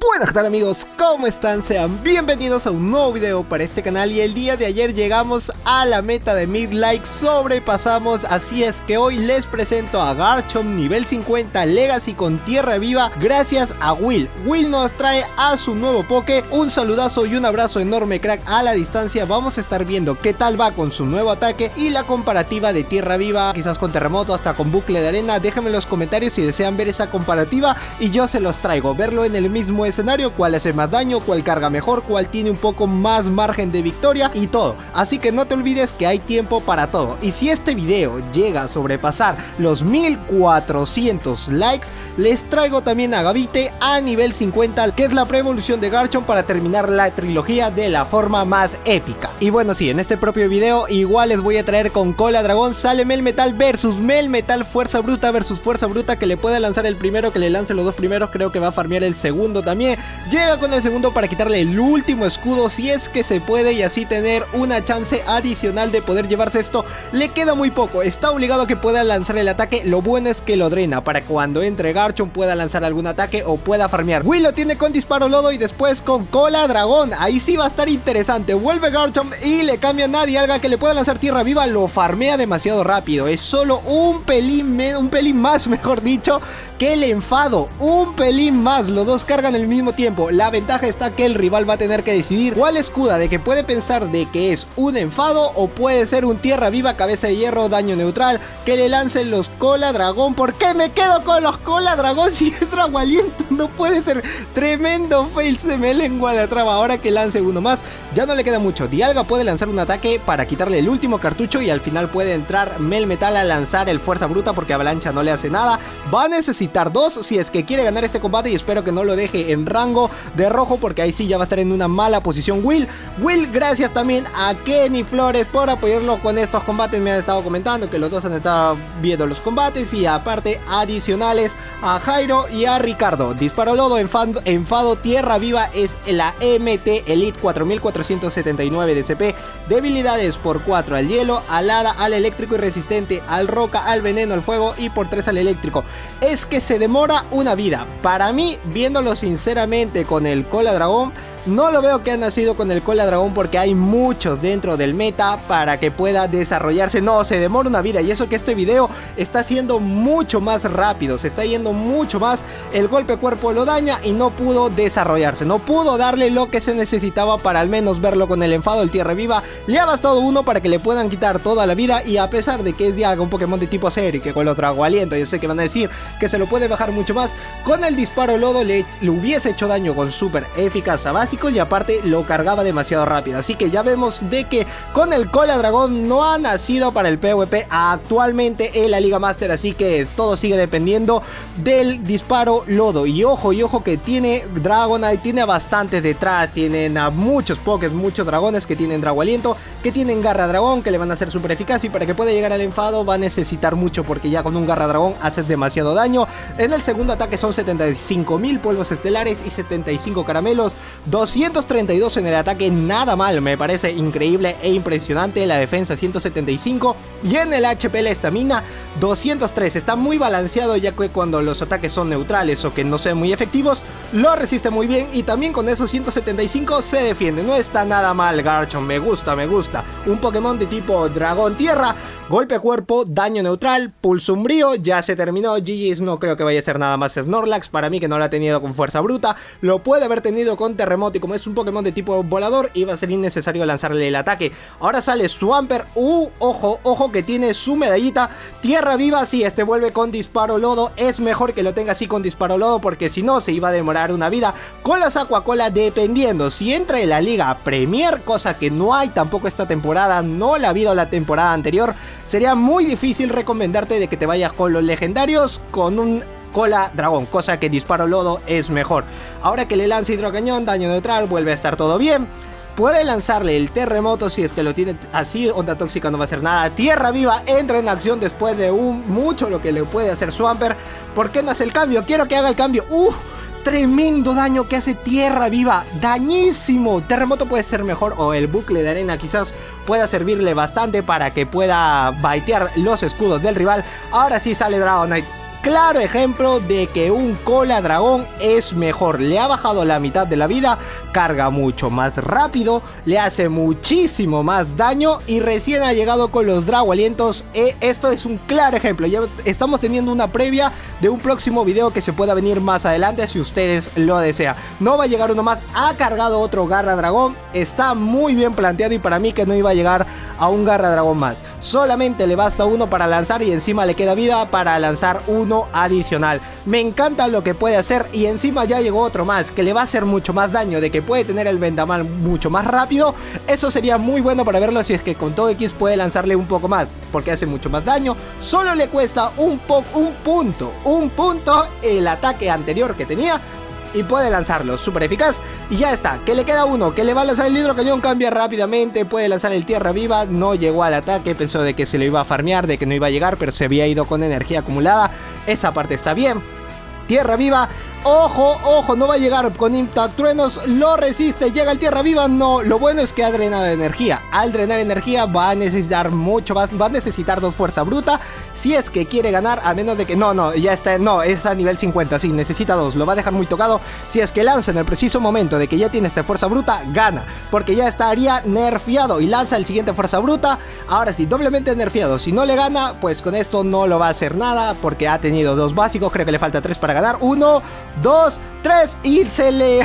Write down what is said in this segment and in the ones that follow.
Buenas, ¿qué tal amigos? ¿Cómo están? Sean bienvenidos a un nuevo video para este canal. Y el día de ayer llegamos a la meta de 1000 likes, sobrepasamos, así es que hoy les presento a Garchomp nivel 50 Legacy con Tierra Viva gracias a Will. Will nos trae a su nuevo Poké. Un saludazo y un abrazo enorme, crack, a la distancia. Vamos a estar viendo qué tal va con su nuevo ataque y la comparativa de Tierra Viva, quizás con Terremoto, hasta con Bucle de Arena. Déjenme en los comentarios si desean ver esa comparativa y yo se los traigo, verlo en el mismo escenario, cuál hace más daño, cuál carga mejor, cuál tiene un poco más margen de victoria y todo. Así que no te olvides que hay tiempo para todo. Y si este video llega a sobrepasar los 1400 likes, les traigo también a Gavite a nivel 50, que es la pre-evolución de Garchomp para terminar la trilogía de la forma más épica. Y bueno, sí, en este propio video igual les voy a traer con Cola Dragón. Sale Melmetal versus Melmetal, Fuerza Bruta versus Fuerza Bruta, que le puede lanzar el primero, que le lance los dos primeros. Creo que va a farmear el segundo también. Llega con el segundo para quitarle el último escudo si es que se puede, y así tener una chance adicional de poder llevarse esto. Le queda muy poco, está obligado a que pueda lanzar el ataque. Lo bueno es que lo drena para que cuando entre Garchomp pueda lanzar algún ataque o pueda farmear. Will lo tiene con Disparo Lodo y después con Cola Dragón. Ahí sí va a estar interesante. Vuelve Garchomp y le cambian a Dialga, que le puede lanzar Tierra Viva. Lo farmea demasiado rápido, es solo un pelín más, mejor dicho, que el enfado. Un pelín más, los dos cargan al mismo tiempo. La ventaja está que el rival va a tener que decidir cuál escuda, de que puede pensar de que es un enfado o puede ser un Tierra Viva, cabeza de hierro, daño neutral, que le lancen los Cola Dragón. ¿Por qué me quedo con los Cola Dragón si es Drago Aliento? No puede ser. Tremendo fail, se me lengua la traba. Ahora que lance uno más, ya no le queda mucho. Dialga puede lanzar un ataque para quitarle el último cartucho y al final puede entrar Melmetal a lanzar el Fuerza Bruta porque Avalancha no le hace nada. Va a necesitar dos si es que quiere ganar este combate, y espero que no lo deje en rango de rojo porque ahí sí ya va a estar en una mala posición Will. Gracias también a Kenny Flores por apoyarlo con estos combates. Me han estado comentando que los dos han estado viendo los combates, y aparte adicionales a Jairo y a Ricardo. Disparo Lodo, enfado, Tierra Viva es la MT Elite 4479 de CP, debilidades por 4 al hielo, al hada, al eléctrico y resistente, al roca, al veneno, al fuego y por 3 al eléctrico. Es que se demora una vida. Para mí, viéndolo sinceramente con el Cola Dragón, no lo veo que ha nacido con el Cola Dragón porque hay muchos dentro del meta para que pueda desarrollarse. No, se demora una vida, y eso que este video está siendo mucho más rápido, se está yendo mucho más. El golpe cuerpo lo daña y no pudo desarrollarse, no pudo darle lo que se necesitaba para al menos verlo con el enfado. El Tierra Viva le ha bastado uno para que le puedan quitar toda la vida, y a pesar de que es Dialga, un Pokémon de tipo acero y que con el Drago Aliento, yo sé que van a decir que se lo puede bajar mucho más, con el Disparo Lodo le hubiese hecho daño con súper eficaz a base, y aparte lo cargaba demasiado rápido. Así que ya vemos de que con el Cola Dragón no ha nacido para el PvP actualmente en la Liga Master, así que todo sigue dependiendo del Disparo Lodo. Y ojo que tiene Dragonite, tiene a bastantes detrás, tienen a muchos Pokés, muchos dragones que tienen Drago Aliento, que tienen Garra Dragón, que le van a ser súper eficaz, y para que pueda llegar al enfado va a necesitar mucho, porque ya con un Garra Dragón haces demasiado daño. En el segundo ataque son 75.000 polvos estelares y 75 caramelos, 232 en el ataque, nada mal, me parece increíble e impresionante. La defensa 175, y en el HP la estamina 203. Está muy balanceado, ya que cuando los ataques son neutrales o que no sean muy efectivos, lo resiste muy bien, y también con esos 175 se defiende. No está nada mal Garchomp, me gusta. Un Pokémon de tipo Dragón Tierra, golpe a cuerpo, daño neutral, pulso umbrío, ya se terminó. GG's, no creo que vaya a ser nada más Snorlax, para mí, que no lo ha tenido con Fuerza Bruta. Lo puede haber tenido con Terremoto, y como es un Pokémon de tipo volador, iba a ser innecesario lanzarle el ataque. Ahora sale Swampert. Ojo que tiene su medallita. Tierra Viva, sí, este vuelve con Disparo Lodo. Es mejor que lo tenga así con Disparo Lodo, porque si no se iba a demorar una vida. Con las Aquacola, dependiendo si entra en la Liga Premier, cosa que no hay tampoco esta temporada, no la ha habido la temporada anterior, sería muy difícil recomendarte de que te vayas con los legendarios con un Cola Dragón, cosa que Disparo Lodo es mejor. Ahora que le lance Hidrocañón, daño neutral, vuelve a estar todo bien. Puede lanzarle el Terremoto si es que lo tiene así. Onda Tóxica no va a hacer nada. Tierra Viva entra en acción después de mucho lo que le puede hacer Swampert. ¿Por qué no hace el cambio? Quiero que haga el cambio. Tremendo daño que hace Tierra Viva, dañísimo. Terremoto puede ser mejor, o el Bucle de Arena quizás pueda servirle bastante para que pueda baitear los escudos del rival. Ahora sí sale Dragonite. claro ejemplo de que un cola dragón es mejor. Le ha bajado la mitad de la vida, carga mucho más rápido, le hace muchísimo más daño y recién ha llegado con los Drago Alientos. Esto es un claro ejemplo. Ya estamos teniendo una previa de un próximo video que se pueda venir más adelante si ustedes lo desean. No va a llegar uno más, ha cargado otro Garra Dragón, está muy bien planteado y para mí que no iba a llegar a un Garra Dragón más. Solamente le basta uno para lanzar y encima le queda vida para lanzar uno adicional. Me encanta lo que puede hacer y encima ya llegó otro más que le va a hacer mucho más daño, de que puede tener el vendaval mucho más rápido. Eso sería muy bueno para verlo si es que con todo X puede lanzarle un poco más, porque hace mucho más daño. Solo le cuesta un punto el ataque anterior que tenía y puede lanzarlo, súper eficaz. Y ya está, que le queda uno, que le va a lanzar el hidrocañón, cambia rápidamente, puede lanzar el tierra viva. No llegó al ataque, pensó de que se lo iba a farmear, de que no iba a llegar, pero se había ido con energía acumulada. Esa parte está bien. Tierra viva, ojo, no va a llegar con Impact Truenos, lo resiste, llega el tierra viva, no, lo bueno es que ha drenado energía. Al drenar energía va a necesitar mucho más, va a necesitar 2 fuerza bruta, si es que quiere ganar, a menos de que, ya está, es a nivel 50, sí, necesita 2, lo va a dejar muy tocado. Si es que lanza en el preciso momento de que ya tiene esta fuerza bruta, gana, porque ya estaría nerfeado y lanza el siguiente fuerza bruta, ahora sí, doblemente nerfeado. Si no le gana, pues con esto no lo va a hacer nada, porque ha tenido 2 básicos, creo que le falta 3 para ganar, 1, 2, 3 y se le...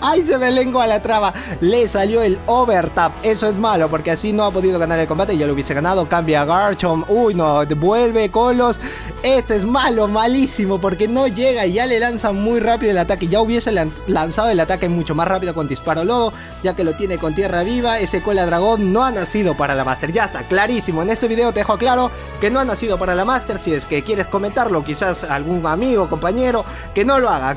¡Ay, se me lengua la traba! Le salió el overtap. Eso es malo porque así no ha podido ganar el combate. Ya lo hubiese ganado. Cambia a Garchomp. Uy, no. Vuelve con los... Esto es malo, malísimo, porque no llega y ya le lanza muy rápido el ataque. Ya hubiese lanzado el ataque mucho más rápido con disparo lodo, ya que lo tiene con tierra viva. Ese cola dragón no ha nacido para la Master. Ya está, clarísimo. En este video te dejo claro que no ha nacido para la Master. Si es que quieres comentarlo, quizás algún amigo, compañero, que no lo haga,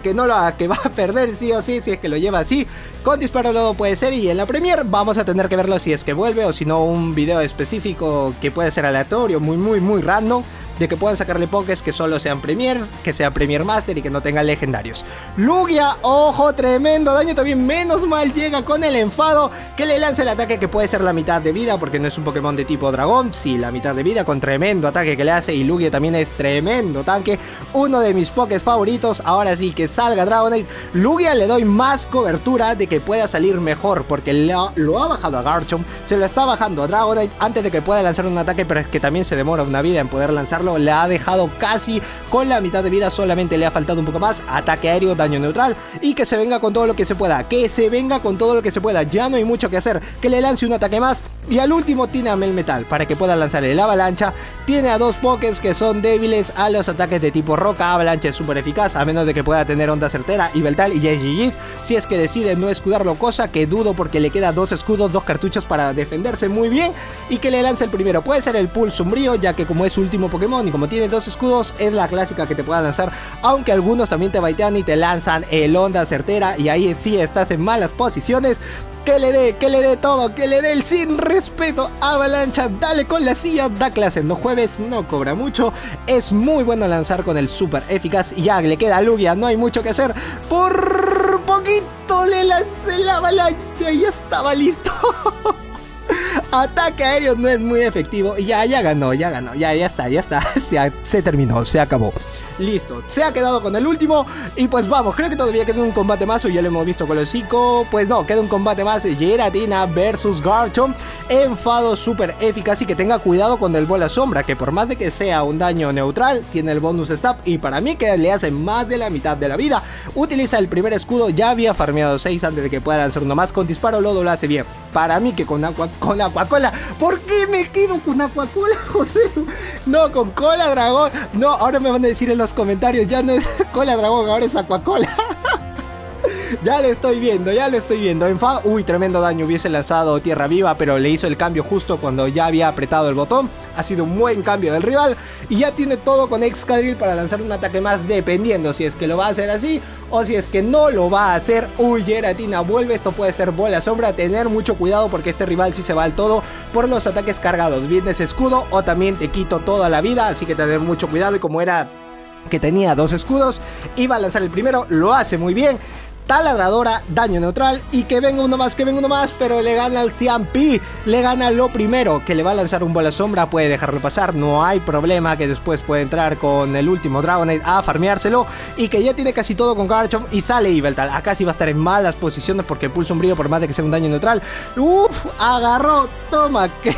que va a perder sí o sí, si es que lo lleva así. Con disparo lodo puede ser, y en la Premier vamos a tener que verlo si es que vuelve, o si no un video específico que puede ser aleatorio, muy random, de que puedan sacarle pokés que solo sean Premier, que sea Premier Master y que no tengan legendarios. Lugia, ojo, tremendo daño también, menos mal llega con el enfado, que le lanza el ataque que puede ser la mitad de vida, porque no es un Pokémon de tipo dragón, sí, la mitad de vida, con tremendo ataque que le hace, y Lugia también es tremendo tanque, uno de mis pokés favoritos. Ahora sí, que salga Dragonite. Lugia le doy más cobertura de que pueda salir mejor, porque lo ha bajado a Garchomp, se lo está bajando a Dragonite antes de que pueda lanzar un ataque, pero es que también se demora una vida en poder lanzarlo. Le ha dejado casi con la mitad de vida, solamente le ha faltado un poco más. Ataque aéreo, daño neutral, y que se venga con todo lo que se pueda, ya no hay mucho que hacer, que le lance un ataque más. Y al último tiene a Melmetal para que pueda lanzar el avalancha. Tiene a 2 pokés que son débiles a los ataques de tipo roca. Avalancha es súper eficaz, a menos de que pueda tener onda certera y Beltal, y ya es GG's. Si es que decide no escudarlo, cosa que dudo, porque le queda 2 escudos, 2 cartuchos para defenderse muy bien, y que le lance el primero. Puede ser el Pulse Umbrío, ya que como es su último Pokémon y como tiene 2 escudos, es la clásica que te pueda lanzar, aunque algunos también te baitean y te lanzan el onda certera, y ahí sí estás en malas posiciones. Que le dé todo, que le dé el sin respeto. Avalancha, dale con la silla, da clase en los jueves, no cobra mucho, es muy bueno lanzar con el super eficaz. Y ya le queda a Lugia, no hay mucho que hacer, por poquito le lancé la avalancha y ya estaba listo. Ataque aéreo no es muy efectivo, y ya ganó, ya está, se terminó, se acabó. Listo, se ha quedado con el último. Y pues vamos, creo que todavía queda un combate más, o ya lo hemos visto con los 5. Pues no, queda un combate más, Giratina versus Garchomp. Enfado súper eficaz, y que tenga cuidado con el bola sombra, que por más de que sea un daño neutral, tiene el bonus stab, y para mí que le hace más de la mitad de la vida. Utiliza el primer escudo, ya había farmeado 6 antes de que pueda lanzar uno más. Con disparo lodo lo hace bien. Para mí que con Aquacola. ¿Por qué me quedo con Aquacola, José? No, con Cola Dragón. No, ahora me van a decir en los comentarios, ya no es Cola Dragón, ahora es Aquacola. Ya lo estoy viendo. Enfado, uy, tremendo daño. Hubiese lanzado tierra viva, pero le hizo el cambio justo cuando ya había apretado el botón. Ha sido un buen cambio del rival, y ya tiene todo con Excadrill para lanzar un ataque más, dependiendo si es que lo va a hacer así o si es que no lo va a hacer. Uy, Giratina vuelve, esto puede ser bola sombra. Tener mucho cuidado, porque este rival sí se va al todo por los ataques cargados. Viene ese escudo o también te quito toda la vida, así que tener mucho cuidado. Y como era que tenía 2 escudos, iba a lanzar el primero, lo hace muy bien. taladradora, daño neutral y que venga uno más, pero le gana al Ciampi, le gana lo primero, que le va a lanzar un bola sombra, puede dejarlo pasar, no hay problema, que después puede entrar con el último Dragonite a farmeárselo y que ya tiene casi todo con Garchomp y sale Yveltal. Acá sí va a estar en malas posiciones porque el pulso umbrío, por más de que sea un daño neutral, agarró, toma, que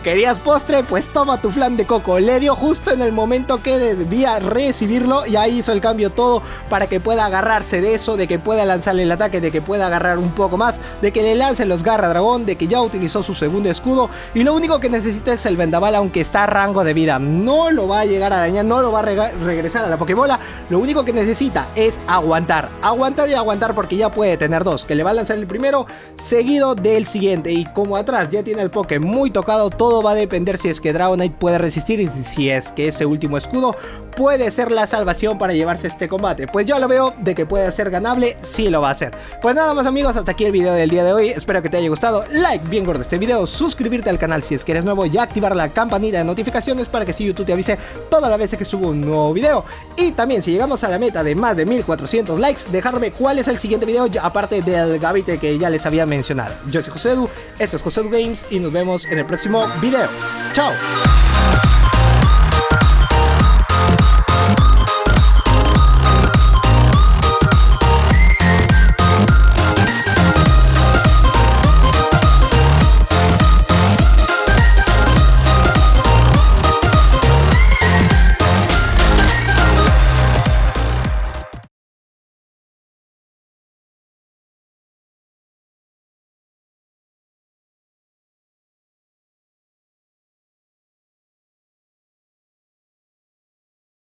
querías postre, pues toma tu flan de coco, le dio justo en el momento que debía recibirlo y ahí hizo el cambio todo para que pueda agarrarse de eso, de que pueda lanzarle el ataque, de que pueda agarrar un poco más, de que le lance los garra dragón, de que ya utilizó su segundo escudo y lo único que necesita es el vendaval, aunque está a rango de vida, no lo va a llegar a dañar, no lo va a regresar a la Pokébola, lo único que necesita es aguantar y aguantar porque ya puede tener dos, que le va a lanzar el primero seguido del siguiente y como atrás ya tiene el Poké muy tocado, todo va a depender si es que Dragonite puede resistir y si es que ese último escudo puede ser la salvación para llevarse este combate. Pues yo lo veo de que puede ser ganable, sí lo va a hacer. Pues nada más amigos, hasta aquí el video del día de hoy, espero que te haya gustado, like bien gordo este video, suscribirte al canal si es que eres nuevo y activar la campanita de notificaciones para que si YouTube te avise todas las veces que subo un nuevo video. Y también si llegamos a la meta de más de 1400 likes, dejarme cuál es el siguiente video aparte del Gavite que ya les había mencionado. Yo soy José Edu, esto es José Edu Games y nos vemos en el próximo video. Chao.